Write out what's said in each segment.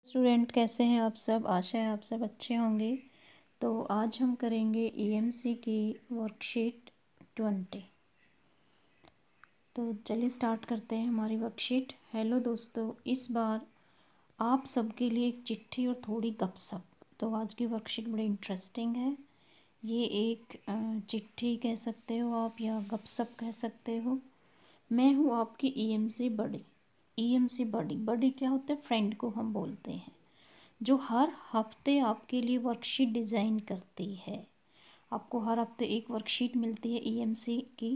Student कैसे हैं आप सब। आशा है आप सब अच्छे होंगे। तो आज हम करेंगे ईएमसी की वर्कशीट 20। तो चलिए स्टार्ट करते हैं हमारी वर्कशीट। हेलो दोस्तों, इस बार आप सबके लिए एक चिट्ठी और थोड़ी गपशप। तो आज की वर्कशीट बड़ी इंटरेस्टिंग है। ये एक चिट्ठी कह सकते हो आप या गपशप कह सकते हो। मैं हूँ आपकी ईएमसी बडी। ईएमसी बडी, बडी क्या होता है? फ्रेंड को हम बोलते हैं, जो हर हफ्ते आपके लिए वर्कशीट डिज़ाइन करती है। आपको हर हफ्ते एक वर्कशीट मिलती है ईएमसी की।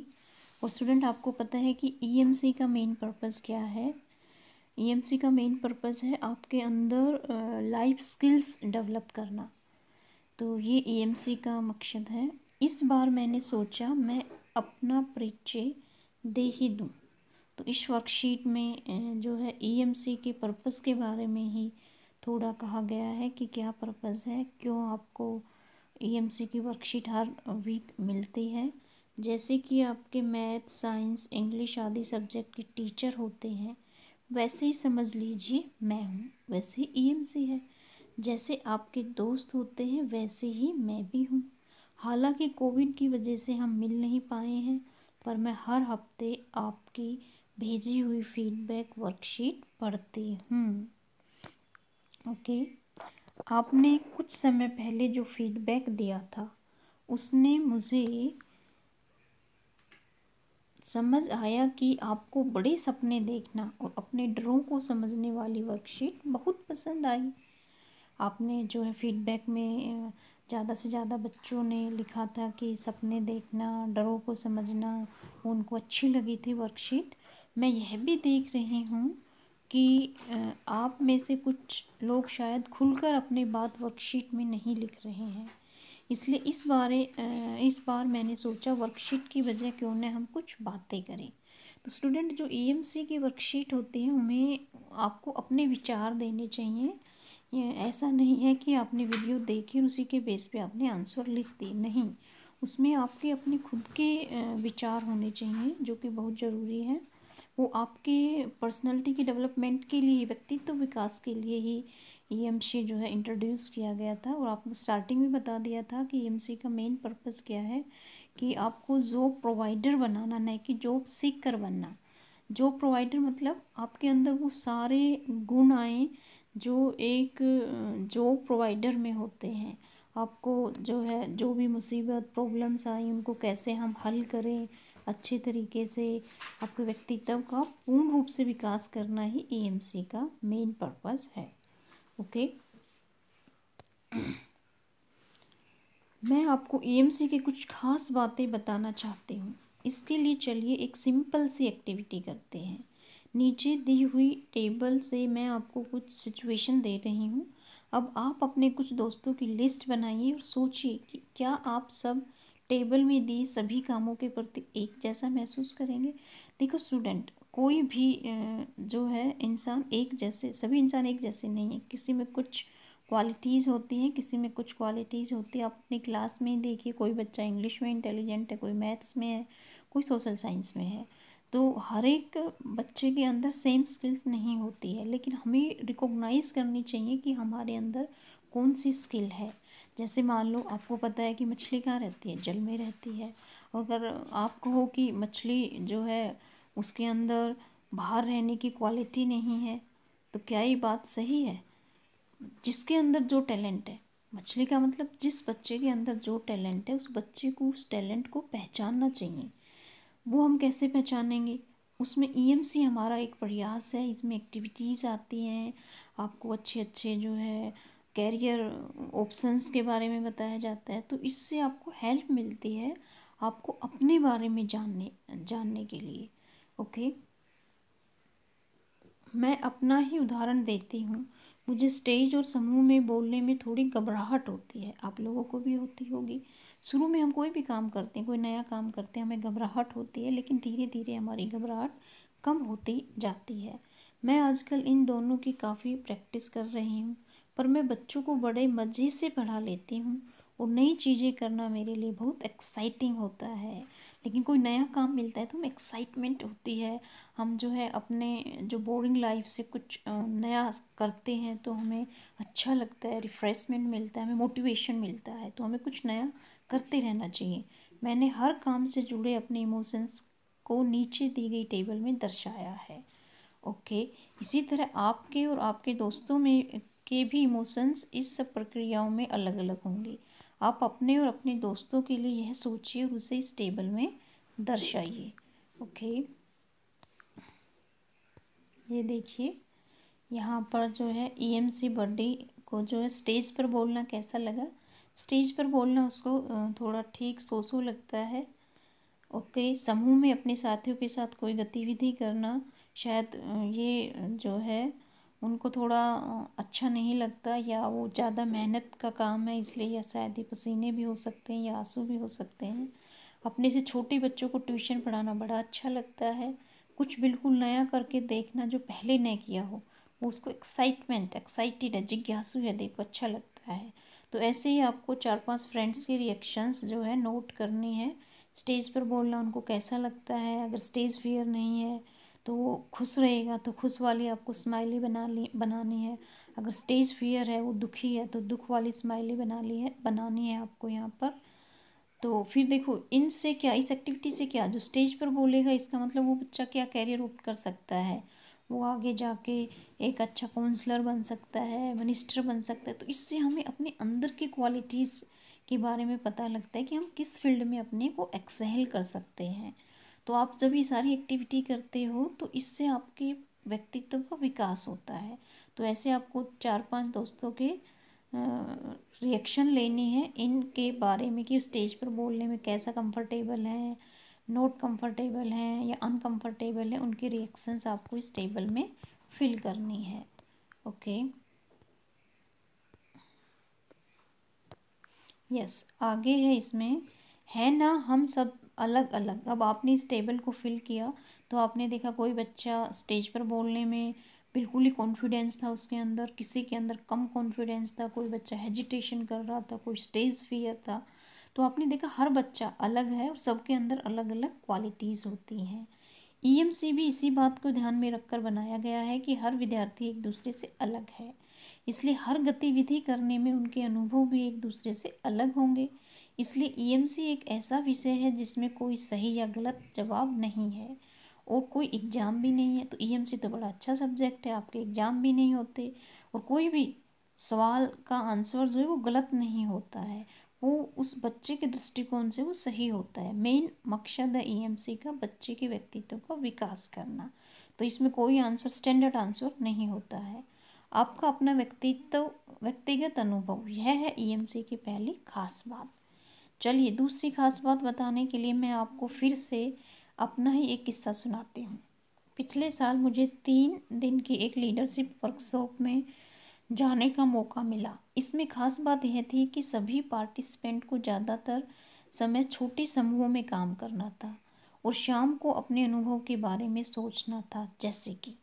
और स्टूडेंट, आपको पता है कि ईएमसी का मेन पर्पस क्या है? ईएमसी का मेन पर्पस है आपके अंदर लाइफ स्किल्स डेवलप करना। तो ये ईएमसी का मकसद है। इस बार मैंने सोचा मैं अपना परिचय दे ही दूँ। तो इस वर्कशीट में जो है ईएमसी के पर्पस के बारे में ही थोड़ा कहा गया है कि क्या पर्पस है, क्यों आपको ईएमसी की वर्कशीट हर वीक मिलती है। जैसे कि आपके मैथ, साइंस, इंग्लिश आदि सब्जेक्ट के टीचर होते हैं, वैसे ही समझ लीजिए मैं हूँ, वैसे ही ईएमसी है। जैसे आपके दोस्त होते हैं वैसे ही मैं भी हूँ। हालांकि कोविड की वजह से हम मिल नहीं पाए हैं, पर मैं हर हफ्ते आपकी भेजी हुई फीडबैक वर्कशीट पढ़ती हूँ। ओके, आपने कुछ समय पहले जो फीडबैक दिया था उसने मुझे समझ आया कि आपको बड़े सपने देखना और अपने डरों को समझने वाली वर्कशीट बहुत पसंद आई। आपने जो है फीडबैक में ज़्यादा से ज़्यादा बच्चों ने लिखा था कि सपने देखना, डरों को समझना उनको अच्छी लगी थी वर्कशीट। मैं यह भी देख रही हूँ कि आप में से कुछ लोग शायद खुलकर अपनी बात वर्कशीट में नहीं लिख रहे हैं। इसलिए इस बार मैंने सोचा वर्कशीट की वजह क्यों न हम कुछ बातें करें। तो स्टूडेंट, जो ईएमसी की वर्कशीट होती है उनमें आपको अपने विचार देने चाहिए। ये ऐसा नहीं है कि आपने वीडियो देखी और उसी के बेस पे आपने आंसर लिख दी, नहीं। उसमें आपके अपने खुद के विचार होने चाहिए, जो कि बहुत ज़रूरी है। वो आपके पर्सनालिटी की डेवलपमेंट के लिए, व्यक्तित्व विकास के लिए ही ईएमसी जो है इंट्रोड्यूस किया गया था। और आपको स्टार्टिंग में बता दिया था कि ईएमसी का मेन पर्पस क्या है, कि आपको जॉब प्रोवाइडर बनाना, नहीं कि जॉब सीकर बनना। जॉब प्रोवाइडर मतलब आपके अंदर वो सारे गुण आए जो एक जॉब प्रोवाइडर में होते हैं। आपको जो है जो भी मुसीबत, प्रॉब्लम्स आई उनको कैसे हम हल करें अच्छे तरीके से। आपके व्यक्तित्व का पूर्ण रूप से विकास करना ही ईएमसी का मेन पर्पस है। ओके, मैं आपको ईएमसी की कुछ खास बातें बताना चाहती हूँ। इसके लिए चलिए एक सिंपल सी एक्टिविटी करते हैं। नीचे दी हुई टेबल से मैं आपको कुछ सिचुएशन दे रही हूँ। अब आप अपने कुछ दोस्तों की लिस्ट बनाइए और सोचिए कि क्या आप सब टेबल में दी सभी कामों के प्रति एक जैसा महसूस करेंगे। देखो स्टूडेंट, कोई भी जो है इंसान एक जैसे, सभी इंसान एक जैसे नहीं है। किसी में कुछ क्वालिटीज़ होती हैं, किसी में कुछ क्वालिटीज़ होती है। आप अपनी क्लास में ही देखिए, कोई बच्चा इंग्लिश में इंटेलिजेंट है, कोई मैथ्स में है, कोई सोशल साइंस में है। तो हर एक बच्चे के अंदर सेम स्किल्स नहीं होती है, लेकिन हमें रिकॉग्नाइज़ करनी चाहिए कि हमारे अंदर कौन सी स्किल है। जैसे मान लो आपको पता है कि मछली कहाँ रहती है, जल में रहती है। अगर आप कहो कि मछली जो है उसके अंदर बाहर रहने की क्वालिटी नहीं है, तो क्या ये बात सही है? जिसके अंदर जो टैलेंट है, मछली का मतलब जिस बच्चे के अंदर जो टैलेंट है उस बच्चे को उस टैलेंट को पहचानना चाहिए। वो हम कैसे पहचानेंगे? उसमें ईएमसी हमारा एक प्रयास है। इसमें एक्टिविटीज़ आती हैं, आपको अच्छे अच्छे जो है कैरियर ऑप्शंस के बारे में बताया जाता है। तो इससे आपको हेल्प मिलती है आपको अपने बारे में जानने जानने के लिए। ओके, मैं अपना ही उदाहरण देती हूँ। मुझे स्टेज और समूह में बोलने में थोड़ी घबराहट होती है, आप लोगों को भी होती होगी। शुरू में हम कोई भी काम करते हैं, कोई नया काम करते हैं, हमें घबराहट होती है, लेकिन धीरे धीरे हमारी घबराहट कम होती जाती है। मैं आजकल इन दोनों की काफ़ी प्रैक्टिस कर रही हूँ, पर मैं बच्चों को बड़े मज़े से पढ़ा लेती हूँ और नई चीज़ें करना मेरे लिए बहुत एक्साइटिंग होता है। लेकिन कोई नया काम मिलता है तो हमें एक्साइटमेंट होती है। हम जो है अपने जो बोरिंग लाइफ से कुछ नया करते हैं तो हमें अच्छा लगता है, रिफ्रेशमेंट मिलता है, हमें मोटिवेशन मिलता है, तो हमें कुछ नया करते रहना चाहिए। मैंने हर काम से जुड़े अपने इमोशंस को नीचे दी गई टेबल में दर्शाया है। ओके, इसी तरह आपके और आपके दोस्तों में के भी इमोशंस इस सब प्रक्रियाओं में अलग अलग होंगे। आप अपने और अपने दोस्तों के लिए यह सोचिए और उसे इस टेबल में दर्शाइए। ओके, ये देखिए यहाँ पर जो है ईएमसी बर्थडे को जो है स्टेज पर बोलना कैसा लगा। स्टेज पर बोलना उसको थोड़ा ठीक सो लगता है। ओके, समूह में अपने साथियों के साथ कोई गतिविधि करना शायद ये जो है उनको थोड़ा अच्छा नहीं लगता, या वो ज़्यादा मेहनत का काम है इसलिए, या शायद ये पसीने भी हो सकते हैं या आंसू भी हो सकते हैं। अपने से छोटे बच्चों को ट्यूशन पढ़ाना बड़ा अच्छा लगता है। कुछ बिल्कुल नया करके देखना जो पहले न किया हो, वो उसको एक्साइटेड है, जिज्ञासु है, देखो अच्छा लगता है। तो ऐसे ही आपको 4-5 फ्रेंड्स के रिएक्शंस जो है नोट करनी है। स्टेज पर बोलना उनको कैसा लगता है। अगर स्टेज फियर नहीं है तो वो खुश रहेगा तो खुश वाली आपको स्माइली बनानी है। अगर स्टेज फियर है, वो दुखी है, तो दुख वाली स्माइली बनानी है आपको यहाँ पर। तो फिर देखो इनसे क्या, इस एक्टिविटी से क्या, जो स्टेज पर बोलेगा इसका मतलब वो बच्चा क्या कैरियर ऑप्ट कर सकता है। वो आगे जाके एक अच्छा काउंसलर बन सकता है, मिनिस्टर बन सकता है। तो इससे हमें अपने अंदर की क्वालिटीज़ के बारे में पता लगता है कि हम किस फील्ड में अपने को एक्सेल कर सकते हैं। तो आप जब ये सारी एक्टिविटी करते हो तो इससे आपके व्यक्तित्व का विकास होता है। तो ऐसे आपको 4-5 दोस्तों के रिएक्शन लेनी है इनके बारे में कि स्टेज पर बोलने में कैसा कंफर्टेबल है, नॉट कंफर्टेबल हैं या अनकंफर्टेबल है। उनके रिएक्शंस आपको इस टेबल में फिल करनी है। ओके, यस, आगे है इसमें, है ना हम सब अलग अलग। अब आपने इस टेबल को फिल किया तो आपने देखा कोई बच्चा स्टेज पर बोलने में बिल्कुल ही कॉन्फिडेंस था उसके अंदर, किसी के अंदर कम कॉन्फिडेंस था, कोई बच्चा हेजिटेशन कर रहा था, कोई स्टेज फियर था। तो आपने देखा हर बच्चा अलग है और सबके अंदर अलग अलग क्वालिटीज़ होती हैं। ईएमसी भी इसी बात को ध्यान में रखकर बनाया गया है कि हर विद्यार्थी एक दूसरे से अलग है, इसलिए हर गतिविधि करने में उनके अनुभव भी एक दूसरे से अलग होंगे। इसलिए ईएमसी एक ऐसा विषय है जिसमें कोई सही या गलत जवाब नहीं है और कोई एग्ज़ाम भी नहीं है। तो ईएमसी तो बड़ा अच्छा सब्जेक्ट है, आपके एग्ज़ाम भी नहीं होते और कोई भी सवाल का आंसर जो है वो गलत नहीं होता है, वो उस बच्चे के दृष्टिकोण से वो सही होता है। मेन मकसद है ईएमसी का बच्चे के व्यक्तित्व का विकास करना। तो इसमें कोई आंसर स्टैंडर्ड आंसर नहीं होता है, आपका अपना व्यक्तिगत अनुभव, यह है ईएमसी की पहली खास बात। चलिए दूसरी खास बात बताने के लिए मैं आपको फिर से अपना ही एक किस्सा सुनाती हूँ। पिछले साल मुझे 3 दिन की एक लीडरशिप वर्कशॉप में जाने का मौका मिला। इसमें खास बात यह थी कि सभी पार्टिसिपेंट को ज़्यादातर समय छोटे समूहों में काम करना था और शाम को अपने अनुभव के बारे में सोचना था, जैसे कि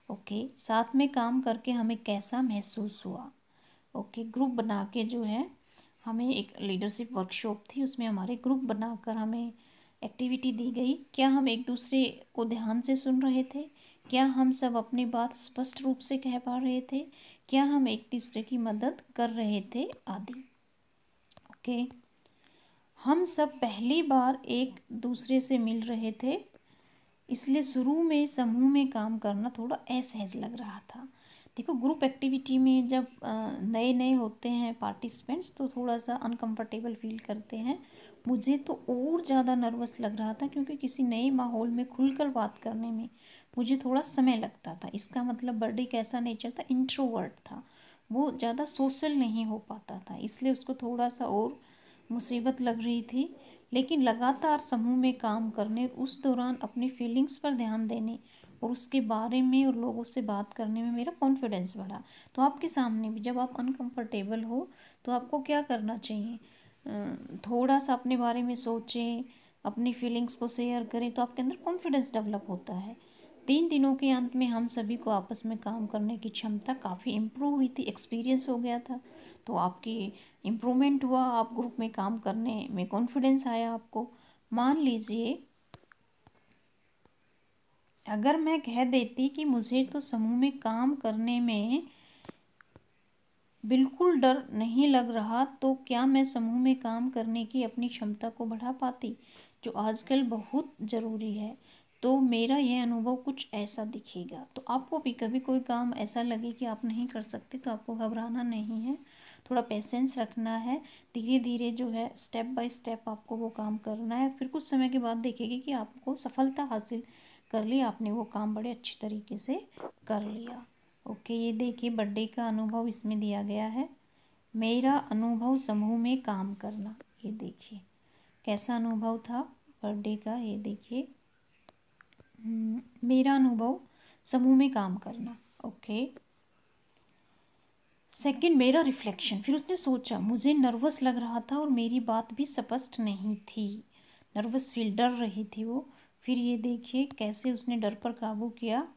ओके साथ में काम करके हमें कैसा महसूस हुआ। ओके, ग्रुप बना के जो है हमें एक लीडरशिप वर्कशॉप थी, उसमें हमारे ग्रुप बनाकर हमें एक्टिविटी दी गई। क्या हम एक दूसरे को ध्यान से सुन रहे थे, क्या हम सब अपनी बात स्पष्ट रूप से कह पा रहे थे, क्या हम एक दूसरे की मदद कर रहे थे आदि। ओके, हम सब पहली बार एक दूसरे से मिल रहे थे, इसलिए शुरू में समूह में काम करना थोड़ा असहज लग रहा था। देखो ग्रुप एक्टिविटी में जब नए नए होते हैं पार्टिसिपेंट्स तो थोड़ा सा अनकंफर्टेबल फील करते हैं। मुझे तो और ज़्यादा नर्वस लग रहा था क्योंकि किसी नए माहौल में खुलकर बात करने में मुझे थोड़ा समय लगता था। इसका मतलब बर्थडे कैसा नेचर था, इंट्रोवर्ट था, वो ज़्यादा सोशल नहीं हो पाता था, इसलिए उसको थोड़ा सा और मुसीबत लग रही थी। लेकिन लगातार समूह में काम करने, उस दौरान अपनी फीलिंग्स पर ध्यान देने और उसके बारे में और लोगों से बात करने में मेरा कॉन्फिडेंस बढ़ा। तो आपके सामने भी जब आप अनकंफर्टेबल हो तो आपको क्या करना चाहिए, थोड़ा सा अपने बारे में सोचें, अपनी फीलिंग्स को शेयर करें, तो आपके अंदर कॉन्फिडेंस डेवलप होता है। 3 दिनों के अंत में हम सभी को आपस में काम करने की क्षमता काफ़ी इम्प्रूव हुई थी, एक्सपीरियंस हो गया था। तो आपकी इम्प्रूवमेंट हुआ, आप ग्रुप में काम करने में कॉन्फिडेंस आया आपको। मान लीजिए अगर मैं कह देती कि मुझे तो समूह में काम करने में बिल्कुल डर नहीं लग रहा, तो क्या मैं समूह में काम करने की अपनी क्षमता को बढ़ा पाती, जो आजकल बहुत ज़रूरी है। तो मेरा यह अनुभव कुछ ऐसा दिखेगा। तो आपको भी कभी कोई काम ऐसा लगे कि आप नहीं कर सकते, तो आपको घबराना नहीं है, थोड़ा पेशेंस रखना है। धीरे धीरे जो है स्टेप बाय स्टेप आपको वो काम करना है। फिर कुछ समय के बाद देखेंगे कि आपको सफलता हासिल कर ली, आपने वो काम बड़े अच्छे तरीके से कर लिया। ओके, ये देखिए बर्थडे का अनुभव इसमें दिया गया है। मेरा अनुभव समूह में काम करना, ये देखिए कैसा अनुभव था बर्थडे का। ये देखिए मेरा अनुभव समूह में काम करना। ओके, सेकंड मेरा रिफ्लेक्शन। फिर उसने सोचा, मुझे नर्वस लग रहा था और मेरी बात भी स्पष्ट नहीं थी, नर्वस फील, डर रही थी वो। फिर ये देखिए कैसे उसने डर पर काबू किया।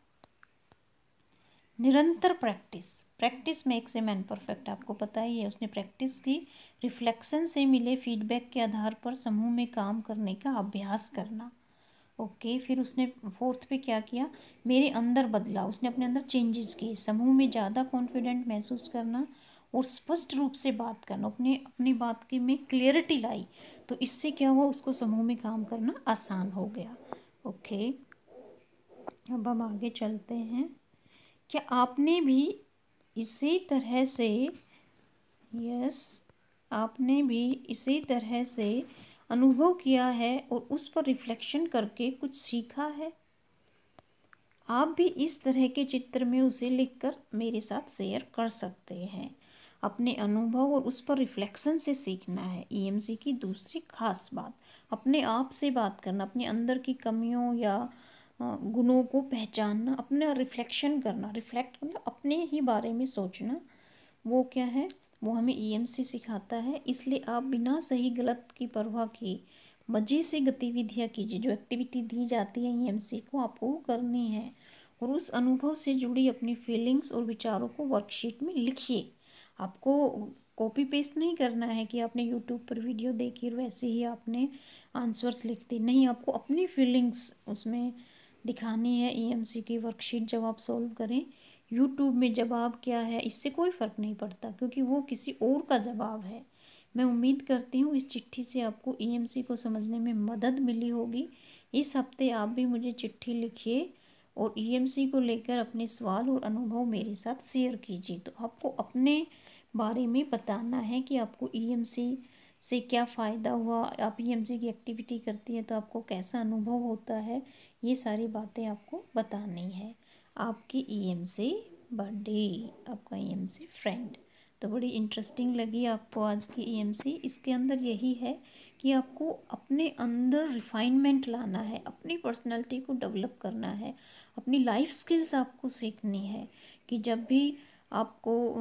निरंतर practice, practice makes a man perfect, आपको पता ही है। उसने प्रैक्टिस की, रिफ्लेक्शन से मिले फीडबैक के आधार पर समूह में काम करने का अभ्यास करना। ओके, फिर उसने फोर्थ पे क्या किया, मेरे अंदर बदलाव, उसने अपने अंदर चेंजेस किए। समूह में ज़्यादा कॉन्फिडेंट महसूस करना और स्पष्ट रूप से बात करना, अपनी बात की में क्लियरिटी लाई। तो इससे क्या हुआ, उसको समूह में काम करना आसान हो गया। ओके, अब हम आगे चलते हैं। क्या आपने भी इसी तरह से, यस, आपने भी इसी तरह से अनुभव किया है और उस पर रिफ्लेक्शन करके कुछ सीखा है? आप भी इस तरह के चित्र में उसे लिखकर मेरे साथ शेयर कर सकते हैं। अपने अनुभव और उस पर रिफ्लेक्शन से सीखना है। ईएमसी की दूसरी खास बात, अपने आप से बात करना, अपने अंदर की कमियों या गुणों को पहचानना, अपना रिफ्लेक्शन करना। रिफ्लेक्ट मतलब अपने ही बारे में सोचना। वो क्या है, वो हमें ईएमसी सिखाता है। इसलिए आप बिना सही गलत की परवाह किए मज़े से गतिविधियाँ कीजिए। जो एक्टिविटी दी जाती है ईएमसी को, आपको वो करनी है। और उस अनुभव से जुड़ी अपनी फीलिंग्स और विचारों को वर्कशीट में लिखिए। आपको कॉपी पेस्ट नहीं करना है कि आपने यूट्यूब पर वीडियो देखी और वैसे ही आपने आंसर्स लिख दी, नहीं, आपको अपनी फीलिंग्स उसमें दिखानी है। ईएमसी की वर्कशीट जब आप सॉल्व करें, यूट्यूब में जवाब क्या है इससे कोई फ़र्क नहीं पड़ता, क्योंकि वो किसी और का जवाब है। मैं उम्मीद करती हूँ इस चिट्ठी से आपको ईएमसी को समझने में मदद मिली होगी। इस हफ्ते आप भी मुझे चिट्ठी लिखिए और ईएमसी को लेकर अपने सवाल और अनुभव मेरे साथ शेयर कीजिए। तो आपको अपने बारे में बताना है कि आपको ईएमसी से क्या फ़ायदा हुआ, आप ईएमसी की एक्टिविटी करती है तो आपको कैसा अनुभव होता है। ये सारी बातें आपको बतानी है। आपकी ईएमसी बर्थडे, आपका ईएमसी फ्रेंड। तो बड़ी इंटरेस्टिंग लगी आपको आज की ईएमसी। इसके अंदर यही है कि आपको अपने अंदर रिफाइनमेंट लाना है, अपनी पर्सनालिटी को डेवलप करना है, अपनी लाइफ स्किल्स आपको सीखनी है कि जब भी आपको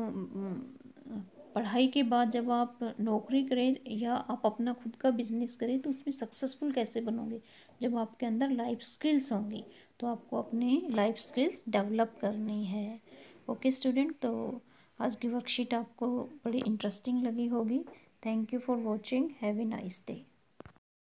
पढ़ाई के बाद जब आप नौकरी करें या आप अपना खुद का बिजनेस करें, तो उसमें सक्सेसफुल कैसे बनोगे, जब आपके अंदर लाइफ स्किल्स होंगी। तो आपको अपने लाइफ स्किल्स डेवलप करनी है। ओके स्टूडेंट, तो आज की वर्कशीट आपको बड़ी इंटरेस्टिंग लगी होगी। Thank you for watching, have a nice day.